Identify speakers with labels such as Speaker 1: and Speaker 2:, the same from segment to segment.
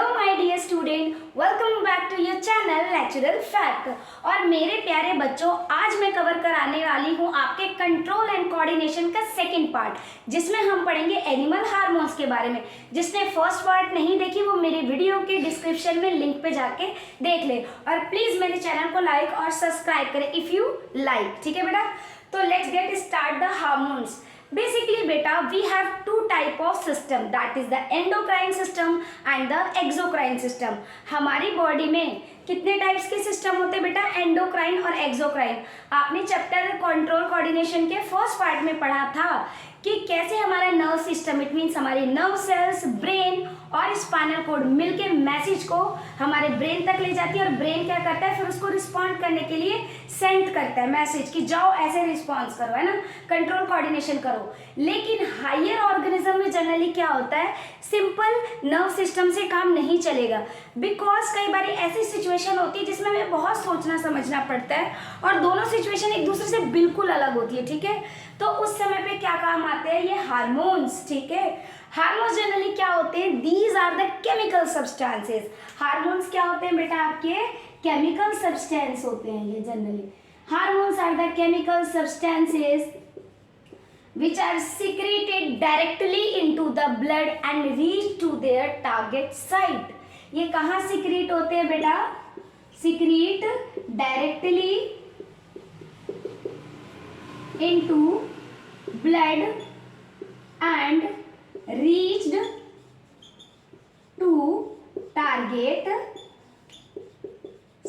Speaker 1: My dear student, welcome back to your channel natural fact. और मेरे प्यारे बच्चों, आज मैं कवर कराने वाली हूँ आपके कंट्रोल एंड कोऑर्डिनेशन का सेकंड पार्ट, जिसमें हम पढ़ेंगे एनिमल हार्मोन्स के बारे में। जिसने फर्स्ट पार्ट नहीं देखी वो मेरे वीडियो के डिस्क्रिप्शन में लिंक पे जाके देख ले, और प्लीज मेरे चैनल को लाइक और सब्सक्राइब करें इफ यू लाइक। ठीक है बेटा, तो let's get start the hormones. Basically beta, we have two type of system, that is the endocrine system and the exocrine system। हमारी बॉडी में कितने टाइप्स के सिस्टम होते हैं बेटा? एंडोक्राइन और एक्सोक्राइन। आपने चैप्टर कंट्रोल कोऑर्डिनेशन के फर्स्ट पार्ट में पढ़ा था कि कैसे हमारा नर्व सिस्टम, इट मीन्स हमारी नर्व सेल्स, ब्रेन और स्पाइनल कोड मिलके मैसेज को हमारे ब्रेन तक ले जाती है, और ब्रेन क्या करता है, फिर उसको रिस्पॉन्ड करने के लिए सेंड करता है मैसेज कि जाओ ऐसे रिस्पॉन्स करो, है ना, कंट्रोल कोऑर्डिनेशन करो। लेकिन हायर ऑर्गेनिज्म में जनरली क्या होता है, सिंपल नर्व सिस्टम से काम नहीं चलेगा, बिकॉज कई बार ऐसी सिचुएशन होती है जिसमें हमें बहुत सोचना समझना पड़ता है, और दोनों सिचुएशन एक दूसरे से बिल्कुल अलग होती है। ठीक है, तो उस समय पे क्या काम आते हैं ये हार्मोन्स। ठीक है, हार्मोन्स जनरली क्या होते हैं, these are the chemical substances. Hormones क्या होते हैं बेटा? आपके केमिकल सब्सटेंस होते हैं ये generally. Hormones are the chemical substances which are secreted directly into the blood and reach to their target site। ये कहाँ सिक्रीट होते हैं बेटा? Secrete directly into blood and reached to target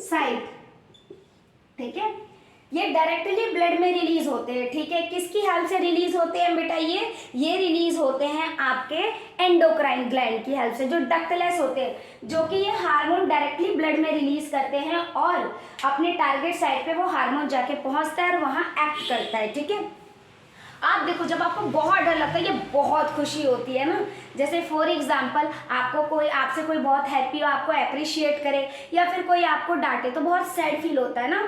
Speaker 1: site। ठीक है, ये डायरेक्टली ब्लड में release होते हैं। ठीक है, किसकी हेल्प से रिलीज होते हैं बेटा? ये रिलीज होते हैं आपके एंडोक्राइन ग्लैंड की हेल्प से, जो डक्टलेस होते हैं, जो कि ये हार्मोन डायरेक्टली ब्लड में रिलीज करते हैं, और अपने टारगेट साइट पे वो हार्मोन जाके पहुंचता है और वहां एक्ट करता है। ठीक है, आप देखो, जब आपको बहुत डर लगता है, ये बहुत खुशी होती है ना, जैसे फॉर एग्जांपल आपको कोई आपसे कोई बहुत हैप्पी हो, आपको अप्रिशिएट करे, या फिर कोई आपको डांटे, तो बहुत सैड फील होता है ना,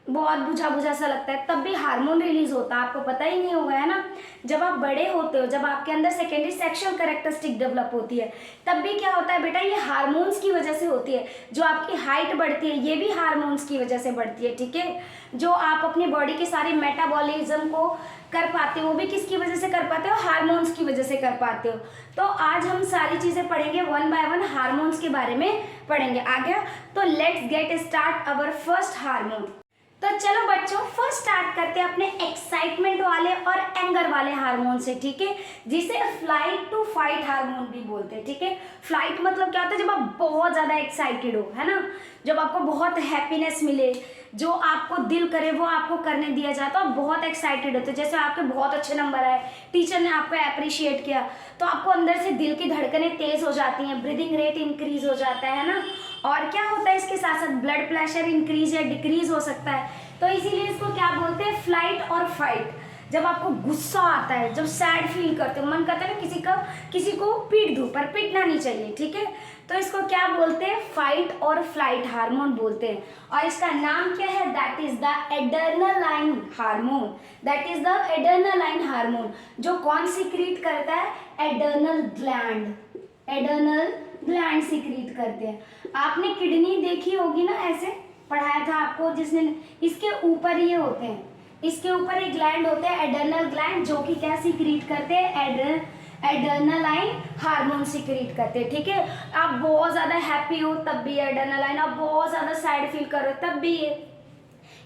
Speaker 1: बहुत बुझा बुझा सा लगता है, तब भी हार्मोन रिलीज होता है, आपको पता ही नहीं होगा, है ना। जब आप बड़े होते हो, जब आपके अंदर सेकेंडरी सेक्सुअल कैरेक्टरिस्टिक डेवलप होती है, तब भी क्या होता है बेटा, ये हार्मोन्स की वजह से होती है। जो आपकी हाइट बढ़ती है ये भी हार्मोन्स की वजह से बढ़ती है। ठीक है, जो आप अपनी बॉडी के सारे मेटाबॉलिज्म को कर पाते हो वो भी किसकी वजह से कर पाते हो? हार्मोन्स की वजह से कर पाते हो। तो आज हम सारी चीजें पढ़ेंगे, वन बाय वन हार्मोन्स के बारे में पढ़ेंगे। आ गया? तो let's get start our first hormone. तो चलो बच्चों, फर्स्ट स्टार्ट करते हैं अपने एक्साइटमेंट वाले और एंगर वाले हार्मोन से। ठीक है, जिसे फ्लाइट टू फाइट हार्मोन भी बोलते हैं। ठीक है, फ्लाइट मतलब क्या होता है, जब आप बहुत ज्यादा एक्साइटेड हो, है ना, जब आपको बहुत हैप्पीनेस मिले, जो आपको दिल करे वो आपको करने दिया जाए, तो आप बहुत एक्साइटेड होते हो। जैसे आपके बहुत अच्छे नंबर आए, टीचर ने आपको अप्रिशिएट किया, तो आपको अंदर से दिल की धड़कनें तेज हो जाती हैं, ब्रीदिंग रेट इंक्रीज हो जाता है ना, और क्या होता है इसके साथ साथ ब्लड प्रेशर इंक्रीज या डिक्रीज हो सकता है। तो इसीलिए इसको क्या बोलते हैं, फ्लाइट और फाइट। जब आपको गुस्सा आता है, जब सैड फील करते हो, मन करता है ना किसी को पीट दूं, पर पीटना नहीं चाहिए। ठीक है, तो इसको क्या बोलते हैं, फाइट और फ्लाइट हार्मोन बोलते हैं, और इसका नाम क्या है, that is the adrenaline hormone. That is the adrenaline hormone, जो कौन सीक्रेट करता है, adrenal gland. Adrenal gland secret करते हैं। आपने किडनी देखी होगी ना, ऐसे पढ़ाया था आपको जिसने, इसके ऊपर ये होते हैं, इसके ऊपर एक ग्लैंड होते हैं एड्रेनल ग्लैंड, जो कि क्या सीक्रेट करते हैं, एड्रेनालाइन हार्मोन सीक्रेट करते हैं। ठीक है, आप बहुत ज्यादा हैप्पी हो तब भी एड्रेनालाइन, आप बहुत ज्यादा सैड फील कर रहे हो तब भी ये।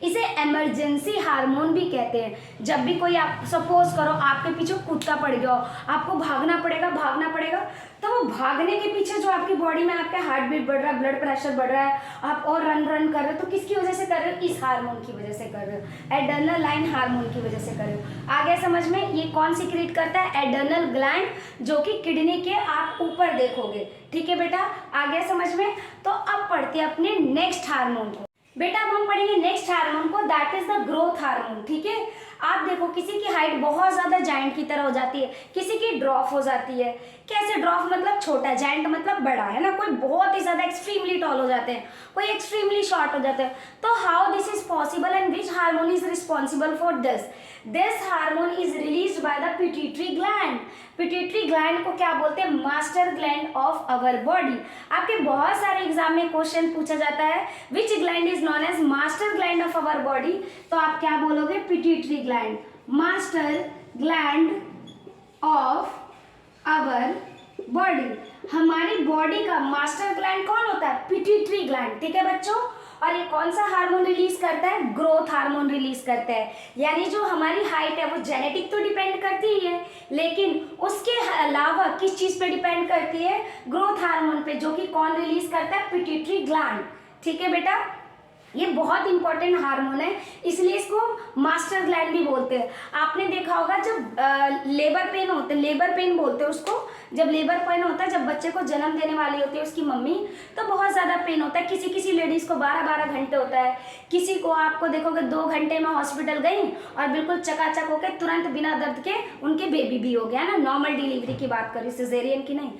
Speaker 1: इसे इमरजेंसी हार्मोन भी कहते हैं। जब भी कोई, आप सपोज करो आपके पीछे कुत्ता पड़ गया, आपको भागना पड़ेगा, तो वो भागने के पीछे जो आपकी बॉडी में आपका हार्ट बीट बढ़ रहा है, ब्लड प्रेशर बढ़ रहा है, आप और रन कर रहे हो, तो किसकी वजह से कर रहे हो, इस हार्मोन की वजह से कर रहे हो, एड्रेनालाइन हार्मोन की वजह से कर रहे हो। आगे समझ में, ये कौन सीक्रेट करता है, एड्रेनल ग्लैंड, जो कि किडनी के आप ऊपर देखोगे। ठीक है बेटा, आगे समझ में। तो अब पढ़ते हैं अपने नेक्स्ट हार्मोन को। बेटा अब हम पढ़ेंगे नेक्स्ट हार्मोन को, that is the growth hormone. ठीक है, आप देखो किसी की हाइट बहुत ज़्यादा जाइंट की तरह हो जाती है, किसी की ड्रॉप हो जाती है। कैसे ड्रॉप मतलब छोटा, जाइंट मतलब बड़ा, है ना। कोई बहुत ही ज़्यादा एक्सट्रीमली टॉल हो जाते हैं, कोई एक्सट्रीमली शॉर्ट हो जाते हैं। तो how this is possible and which hormone is responsible for this hormone is release by the pituitary gland. Pituitary gland को क्या बोलते हैं? Master gland of our body. आपके बहुत सारे एग्जाम में क्वेश्चन पूछा जाता है which gland is known as master gland of our body, तो आप क्या बोलोगे? Pituitary gland, master gland of our body. हमारी बॉडी का मास्टर ग्लैंड कौन होता है? पिट्यूटरी ग्लैंड, ठीक है बच्चों। और ये कौन सा हार्मोन रिलीज करता है? ग्रोथ हार्मोन रिलीज करता है। यानी जो हमारी हाइट है वो जेनेटिक तो डिपेंड करती ही है, लेकिन उसके अलावा किस चीज पे डिपेंड करती है? ग्रोथ हार्मोन पे, जो कि कौन रिलीज करता है? पिट्यूटरी ग्लैंड, ठीक है बेटा। ये बहुत इंपॉर्टेंट हार्मोन है, इसलिए इसको मास्टर ग्लैंड भी बोलते हैं। आपने देखा होगा जब लेबर पेन होते हैं, लेबर पेन बोलते हैं उसको, जब लेबर पेन होता है, जब बच्चे को जन्म देने वाली होती है उसकी मम्मी, तो बहुत ज़्यादा पेन होता है। किसी किसी लेडीज़ को 12-12 घंटे होता है, किसी को आपको देखोगे 2 घंटे में हॉस्पिटल गई और बिल्कुल चकाचक होकर तुरंत बिना दर्द के उनके बेबी भी हो गया ना। नॉर्मल डिलीवरी की बात करें, सिजेरियन की नहीं।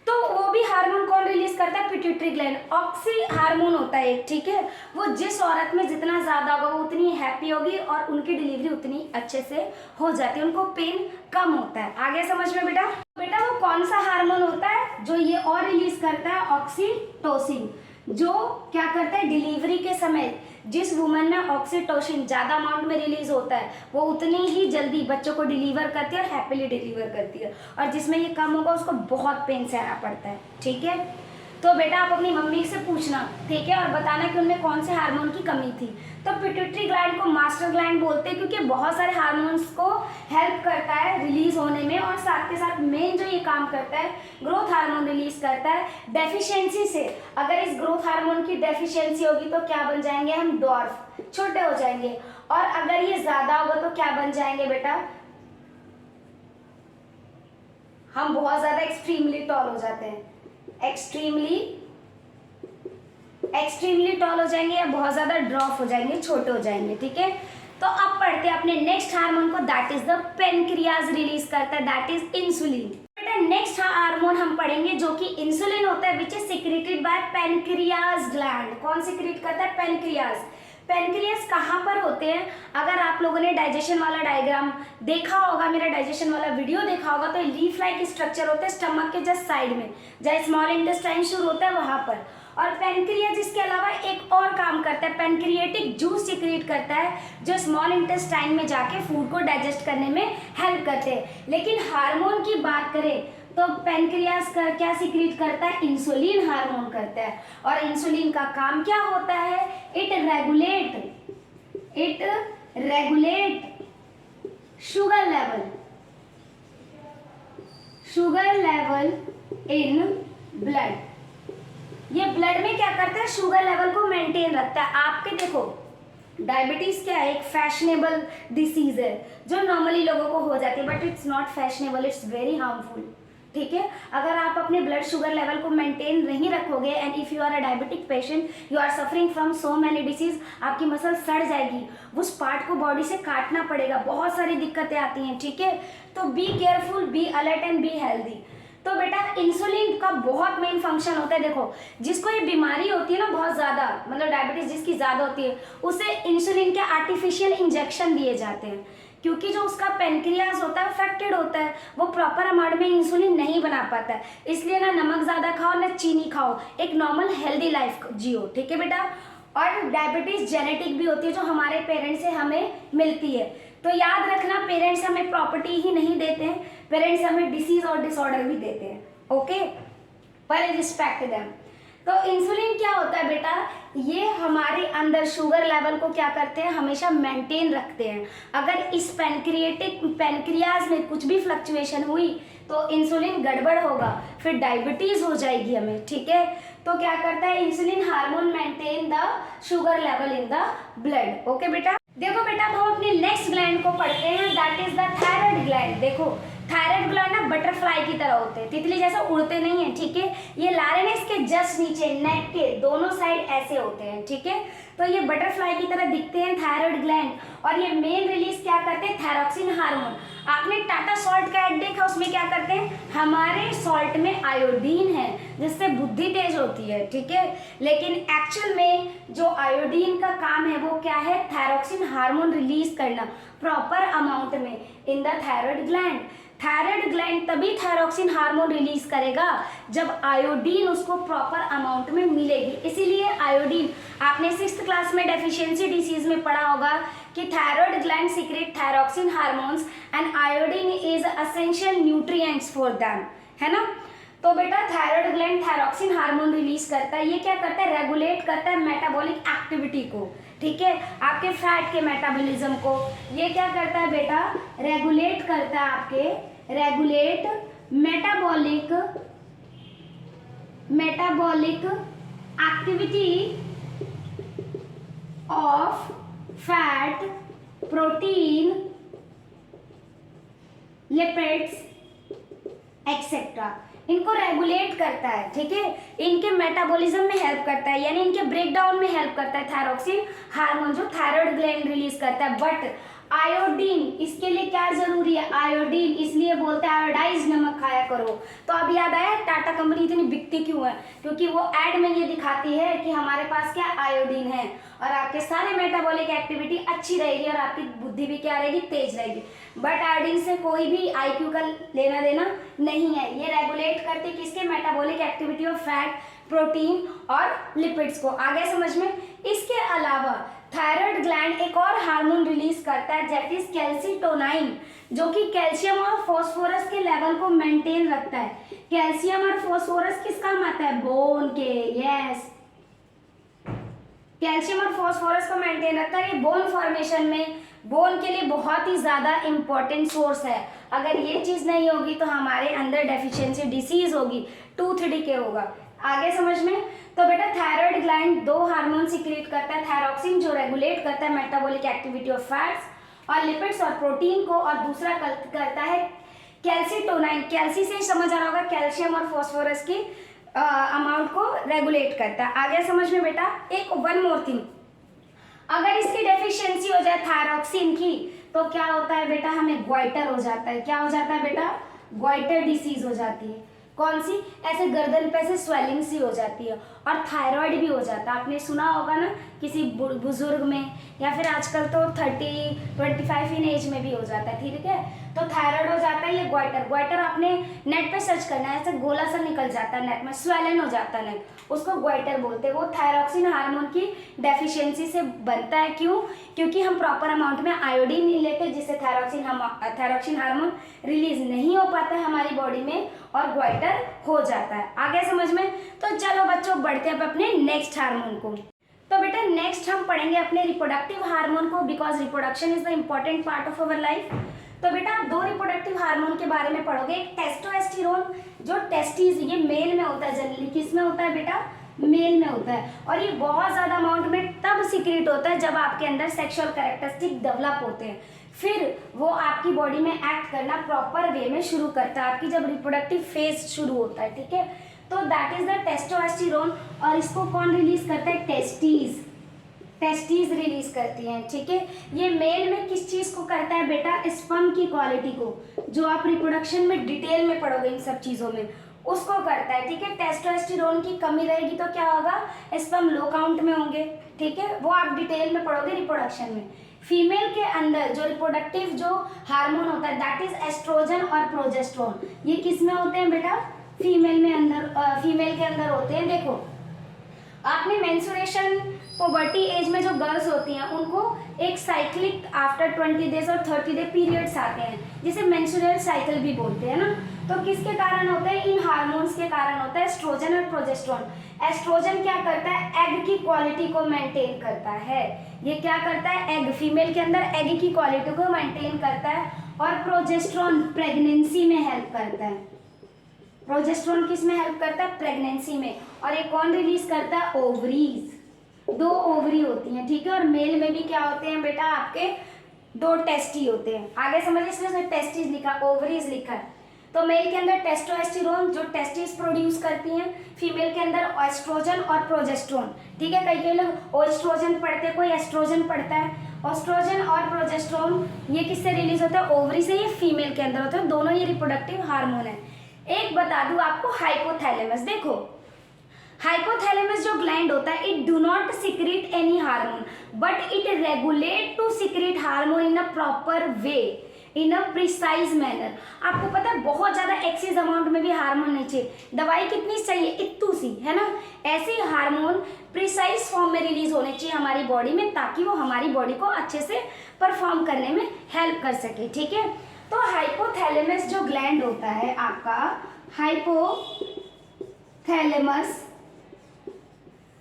Speaker 1: तो वो भी हार्मोन कौन रिलीज करता है? Pituitary gland. ऑक्सी हार्मोन होता है एक, ठीक है। वो जिस औरत में जितना ज्यादा होगा वो उतनी हैप्पी होगी और उनकी डिलीवरी उतनी अच्छे से हो जाती है, उनको पेन कम होता है। आगे समझ में बेटा? बेटा वो कौन सा हार्मोन होता है जो ये और रिलीज करता है? ऑक्सीटोसिन, जो क्या करता है? डिलीवरी के समय जिस वुमन में ऑक्सीटोसिन ज्यादा अमाउंट में रिलीज होता है वो उतनी ही जल्दी बच्चों को डिलीवर करती है और हैप्पीली डिलीवर करती है, और जिसमें ये कम होगा उसको बहुत पेन सहना पड़ता है, ठीक है। तो बेटा आप अपनी मम्मी से पूछना, ठीक है, और बताना कि उनमें कौन से हार्मोन की कमी थी। तो पिट्यूटरी ग्लैंड को मास्टर ग्लैंड बोलते हैं क्योंकि बहुत सारे हार्मोन्स को हेल्प करता है रिलीज होने में, और साथ के साथ मेन जो ये काम करता है ग्रोथ हार्मोन रिलीज करता है। डेफिशिएंसी से, अगर इस ग्रोथ हार्मोन की डेफिशिएंसी होगी तो क्या बन जाएंगे हम? डॉर्फ, छोटे हो जाएंगे। और अगर ये ज्यादा होगा तो क्या बन जाएंगे बेटा? हम बहुत ज्यादा एक्सट्रीमली टॉल हो जाते हैं, एक्सट्रीमली टॉल हो जाएंगे या बहुत ज्यादा ड्रॉप हो जाएंगे, छोटे हो जाएंगे, ठीक है। तो अब पढ़ते हैं अपने नेक्स्ट हार्मोन को, that is the pancreas release करता है, दैट इज इंसुलिन। बेटा नेक्स्ट हार्मोन हम पढ़ेंगे जो कि इंसुलिन होता है, which is secreted by pancreas gland. कौन सिक्रेट करता है? पेनक्रियाज। पेनक्रियाज कहाँ पर होते हैं? अगर आप लोगों ने डाइजेशन वाला डायग्राम देखा होगा, मेरा डाइजेशन वाला वीडियो देखा होगा, तो लीफ लाइक स्ट्रक्चर होता है स्टमक के जस्ट साइड में, जहाँ स्मॉल इंटेस्टाइन शुरू होता है वहां पर। और पेनक्रियाज इसके अलावा एक और काम करता है, पेनक्रिएटिक जूस सिक्रेट करता है, जो स्मॉल इंटेस्टाइन में जाके फूड को डाइजेस्ट करने में हेल्प करते हैं। लेकिन हार्मोन की बात करें तो पेनक्रियाज क्या सिक्रेट करता है? इंसुलिन हार्मोन करता है। और इंसुलिन का काम क्या होता है? It regulate sugar level in blood. ये ब्लड में क्या करता है? शुगर लेवल को मेंटेन रखता है। आपके देखो डायबिटीज क्या है? एक फैशनेबल डिसीज है जो नॉर्मली लोगों को हो जाती है, but it's not fashionable, it's very harmful, ठीक है। अगर आप अपने ब्लड शुगर लेवल को मेंटेन नहीं रखोगे and if you are a diabetic patient, you are suffering from so many disease, आपकी मसल सड़ जाएगी, उस पार्ट को बॉडी से काटना पड़ेगा, बहुत सारी दिक्कतें आती हैं, ठीक है। तो be careful, be alert and be healthy. तो बेटा इंसुलिन का बहुत मेन फंक्शन होता है, देखो जिसको ये बीमारी होती है ना बहुत ज़्यादा, मतलब डायबिटीज जिसकी ज़्यादा होती है, उसे इंसुलिन के आर्टिफिशियल इंजेक्शन दिए जाते हैं, क्योंकि जो उसका पेनक्रियाज होता है अफेक्टेड होता है, वो प्रॉपर अमाउंट में इंसुलिन नहीं बना पाता है। इसलिए ना नमक ज़्यादा खाओ ना चीनी खाओ, एक नॉर्मल हेल्दी लाइफ जियो, ठीक है बेटा। और डायबिटीज जेनेटिक भी होती है जो हमारे पेरेंट्स से हमें मिलती है। तो याद रखना, पेरेंट्स हमें प्रॉपर्टी ही नहीं देते हैं, पेरेंट्स हमें डिसीज और डिसऑर्डर भी देते हैं, ओके, पर रिस्पेक्ट देम। तो इंसुलिन क्या होता है बेटा? ये हमारे अंदर शुगर लेवल को क्या करते हैं? हमेशा मेंटेन रखते हैं। अगर इस पेनक्रियाज में कुछ भी फ्लक्चुएशन हुई तो इंसुलिन गड़बड़ होगा, फिर डायबिटीज हो जाएगी हमें, ठीक है। तो क्या करता है insulin? Hormone maintain the sugar level in the blood, okay बेटा। देखो बेटा अब हम अपने नेक्स्ट ग्लैंड को पढ़ते हैं, that is the thyroid gland. देखो थायराइड ग्लैंड ना बटरफ्लाई की तरह होते हैं, तितली जैसा उड़ते नहीं है, ठीक है। ये लारेंस के जस्ट नीचे नेक के दोनों साइड ऐसे होते हैं, ठीक है। तो ये बटरफ्लाई की तरह दिखते हैं थायराइड ग्लैंड, और ये मेन रिलीज क्या करते हैं, थायरोक्सिन हार्मोन। आपने टाटा सॉल्ट का ऐड देखा, उसमें क्या करते हैं, हमारे सॉल्ट में आयोडीन है जिससे बुद्धि तेज होती है, ठीक है। लेकिन एक्चुअल में जो आयोडीन का काम है वो क्या है, थायरोक्सिन हार्मोन रिलीज करना प्रॉपर अमाउंट में in the thyroid gland. Thyroid gland तभी थायरोक्सिन हार्मोन रिलीज करेगा जब आयोडीन उसको प्रॉपर अमाउंट में मिलेगी। इसीलिए आयोडीन, आपने 6th क्लास में डेफिशिएंसी डिसीज में पढ़ा होगा कि thyroid gland secret thyroxine hormones and iodine is essential nutrients for them, है ना। तो बेटा thyroid gland thyroxine hormone release करता है, ये क्या करता है, रेगुलेट करता है मेटाबॉलिक एक्टिविटी को, ठीक है, आपके फैट के मेटाबॉलिज्म को। ये क्या करता है बेटा, रेगुलेट करता है आपके, regulate metabolic activity of fat, protein, lipids etcetera, इनको रेगुलेट करता है, ठीक है, इनके मेटाबॉलिज्म में हेल्प करता है, यानी इनके ब्रेक डाउन में हेल्प करता है थायरोक्सिन हार्मोन जो थायराइड ग्लैंड रिलीज करता है। बट आयोडीन, इसके लिए क्या जरूरी है, आयोडीन, इसलिए बोलते हैं आयोडाइज नमक खाया करो। तो अब याद आया टाटा कंपनी इतनी बिकती क्यों है, क्योंकि वो एड में ये दिखाती है कि हमारे पास क्या आयोडीन है, और आपके सारे मेटाबॉलिक एक्टिविटी अच्छी रहेगी और आपकी बुद्धि भी क्या रहेगी, तेज रहेगी। बट आयोडीन से कोई भी आईक्यू का लेना देना नहीं है, ये रेगुलेट करते किसके, metabolic activity of fat, protein और लिपिड्स को। आगे समझ में। इसके अलावा थायराइड ग्लैंड एक और हार्मोन रिलीज करता है दैट इज कैल्सीटोनाइन, जो कि कैल्शियम और फास्फोरस के लेवल को मेंटेन रखता है। कैल्शियम और फास्फोरस किस काम आता है, बोन के, यस, कैल्शियम और फास्फोरस को मेंटेन रखता है। ये बोन फॉर्मेशन में, बोन के लिए बहुत ही ज्यादा इंपॉर्टेंट सोर्स है। अगर ये चीज नहीं होगी तो हमारे अंदर डेफिशिएंसी डिसीज होगी, टूथ डिके होगा। आगे समझ में। तो बेटा थायराइड ग्लैंड दो हार्मोन सीक्रेट करता है, थायरोक्सिन जो रेगुलेट करता है मेटाबॉलिक एक्टिविटी ऑफ फैट्स और लिपिड्स और प्रोटीन को, और दूसरा करता है कैल्सीटोनाइन, कैल्सी से समझ आ रहा होगा, कैल्शियम और फास्फोरस की अमाउंट को रेगुलेट करता है। आगे समझ में बेटा। एक वन मोर थिंग, अगर इसकी डेफिशिएंसी हो जाए थायरोक्सिन की तो क्या होता है बेटा, हमें ग्वाइटर हो जाता है। क्या हो जाता है बेटा, ग्वाइटर डिसीज हो जाती है। कौन सी, ऐसे गर्दन पे से स्वेलिंग सी हो जाती है, और थायराइड भी हो जाता है। आपने सुना होगा ना किसी बुजुर्ग में, या फिर आजकल तो 30-25 इन एज में भी हो जाता है, ठीक है। तो थायराइड हो जाता है, ये ग्वाइटर, ग्वाइटर आपने नेट पे सर्च करना है, ऐसे गोला सा निकल जाता है नेट में, स्वेलन हो जाता है नेट, उसको ग्वाइटर बोलते हैं। वो थायरोक्सिन हार्मोन की डेफिशिएंसी से बनता है। क्यों, क्योंकि हम प्रॉपर अमाउंट में आयोडीन नहीं लेते, जिससे थायरोक्सिन हार्मोन रिलीज नहीं हो पाता है हमारी बॉडी में, और ग्वाइटर हो जाता है। आगे समझ में। तो चलो बच्चों बढ़ते हैं अपने नेक्स्ट हार्मोन को। तो बेटा नेक्स्ट हम पढ़ेंगे अपने रिप्रोडक्टिव हार्मोन को, because reproduction is the important part of our life. तो बेटा आप दो रिप्रोडक्टिव हार्मोन के बारे में पढ़ोगे। एक टेस्टोस्टेरोन, जो टेस्टिस, ये मेल में होता है जनरली। किस में होता है बेटा, मेल में होता है, और ये बहुत ज्यादा अमाउंट में तब सीक्रेट होता है जब आपके अंदर सेक्सुअल कैरेक्टरिस्टिक डेवलप होते हैं, फिर वो आपकी बॉडी में एक्ट करना प्रॉपर वे में शुरू करता है, आपकी जब रिप्रोडक्टिव फेज शुरू होता है, ठीक है। तो दैट इज द टेस्टोस्टेरोन, और इसको कौन रिलीज करता है, टेस्टिस, टेस्टिस रिलीज करती हैं, ठीक है। ये मेल में किस चीज को करता है बेटा, स्पर्म की क्वालिटी को, जो आप रिप्रोडक्शन में डिटेल में पढ़ोगे इन सब चीजों में, उसको करता है, ठीक है। टेस्टोस्टेरोन की कमी रहेगी तो क्या होगा, स्पर्म लो काउंट में होंगे, ठीक है। वो आप डिटेल में पढ़ोगे रिप्रोडक्शन में। फीमेल के अंदर जो रिप्रोडक्टिव जो हार्मोन होता है दैट इज एस्ट्रोजन और प्रोजेस्टेरोन, ये किस में होते हैं बेटा, फीमेल में अंदर, फीमेल के अंदर होते हैं। देखो आपने मेंस्ट्रुएशन, पुबर्टी एज में जो गर्ल्स होती हैं उनको एक साइक्लिक आफ्टर 20 डेज और 30 डे पीरियड्स आते हैं, जिसे मेंस्ट्रुअल साइकिल भी बोलते हैं ना। तो किसके कारण होता है, इन हार्मोन्स के कारण होता है, एस्ट्रोजन और प्रोजेस्टेरोन। एस्ट्रोजन क्या करता है, एग की क्वालिटी को मेंटेन करता है। ये क्या करता है, एग, फीमेल के अंदर एग की क्वालिटी को मेंटेन करता है, और प्रोजेस्टेरोन प्रेगनेंसी में हेल्प करता है। प्रोजेस्टेरोन किस में हेल्प करता है, प्रेगनेंसी में। और ये कौन रिलीज करता है, ओवरीज, दो ओवरी होती हैं, ठीक है। और मेल में भी क्या होते हैं बेटा, आपके 2 टेस्टी होते हैं। आगे समझिए, इसमें टेस्टिस लिखा, ओवरीज लिखा है। तो मेल के अंदर टेस्टोस्टेरोन जो टेस्टिस प्रोड्यूस करती हैं, फीमेल के अंदर एस्ट्रोजन और प्रोजेस्ट्रोन। ठीक है, कई लोग एस्ट्रोजन पढ़ते हैं, कोई एस्ट्रोजन पढ़ता है। एस्ट्रोजन और प्रोजेस्ट्रोन ये किससे रिलीज होता है? ओवरी से। ये फीमेल के अंदर होता है, दोनों ये रिप्रोडक्टिव हार्मोन है। एक बता दूं आपको, हाइपोथैलेमस। देखो, हाइपोथैलेमस जो ग्लैंड होता है, it do not secrete any hormone but it regulate to secrete hormone in a proper way, in a precise manner. आपको पता है बहुत ज्यादा एक्सेस अमाउंट में भी हार्मोन नहीं चाहिए। दवाई कितनी चाहिए? इतनी सी, है ना। ऐसे हार्मोन प्रिसाइज फॉर्म में रिलीज होने चाहिए हमारी बॉडी में, ताकि वो हमारी बॉडी को अच्छे से परफॉर्म करने में हेल्प कर सके। ठीक है, तो हाइपोथैलेमस जो ग्लैंड होता है आपका,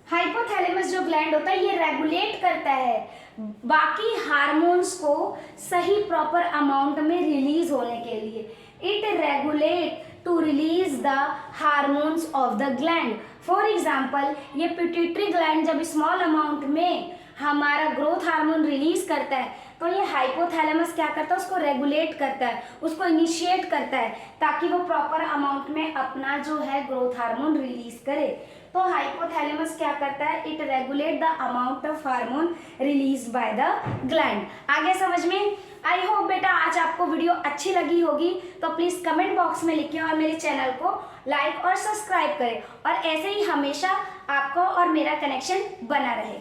Speaker 1: हाइपोथैलेमस जो ग्लैंड होता है, ये रेगुलेट करता है बाकी हार्मोन्स को सही प्रॉपर अमाउंट में रिलीज होने के लिए। It regulate to release the hormones of the gland. For example, ये पिट्यूटरी ग्लैंड जब स्मॉल अमाउंट में हमारा ग्रोथ हार्मोन रिलीज करता है, तो ये हाइपोथैलेमस क्या करता है? उसको रेगुलेट करता है, उसको इनिशिएट करता है, ताकि वो प्रॉपर अमाउंट में अपना जो है ग्रोथ हार्मोन रिलीज करे। तो हाइपोथैलेमस क्या करता है? It regulate the amount of hormone release by the gland. आगे समझ में? आई होप बेटा आज आपको वीडियो अच्छी लगी होगी, तो प्लीज कमेंट बॉक्स में लिखिए और मेरे चैनल को लाइक और सब्सक्राइब करें, और ऐसे ही हमेशा आपको और मेरा कनेक्शन बना रहे।